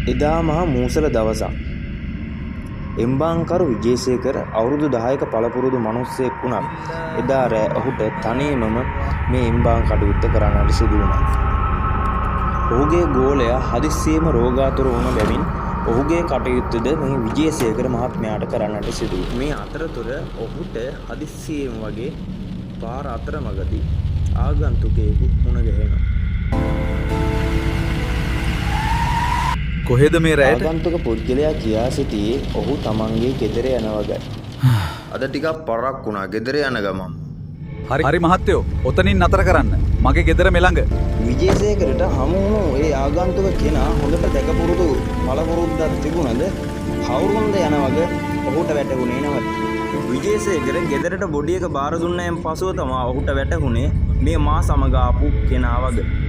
එදා මහ මූසල දවසක්. එම්බාන්කරු විජේසේකර අවුරුදු 10ක පළපුරුදු මිනිස්සෙක් වුණත් එදා රෑ ඔහුට තනියමම මේ එම්බාන් කටයුත්ත කරන්නට සිදු වුණා. ඔහුගේ ගෝලයා හදිස්සියෙම රෝගාතුර වුණ බැවින් ඔහුගේ කටයුත්තද මේ විජේසේකර මහත්මයාට කරන්නට සිදු වුණා. මේ අතරතුර ඔහුට හදිස්සියෙම වගේ පාර අතරමඟදී ආගන්තුකයෙකු මුණ ගැහෙනවා. කොහෙද මේ රැයට? ආගන්තුක පුද්ගලයා කියා සිටියේ ඔහු තමන්ගේ ගෙදර යන වගයි. අද ටිකක් පරක් වුණා ගෙදර යන ගමන්. හරි මහත්තයෝ, ඔතනින් නතර කරන්න. මගේ ගෙදර මෙළඟ. විජේසේකරට හමු වුණු ඒ ආගන්තුක කෙනා හොඳට දැකපුරුදු පළපුරුද්දක් තිබුණද හවුරුන්ද යන වග ඔහුට වැටහුණේ නැවත. විජේසේකර ගෙදරට බොඩි එක බාර දුන්නයින් පසුව තමයි ඔහුට වැටහුණේ මේ මා සමග ආපු කෙනා වග.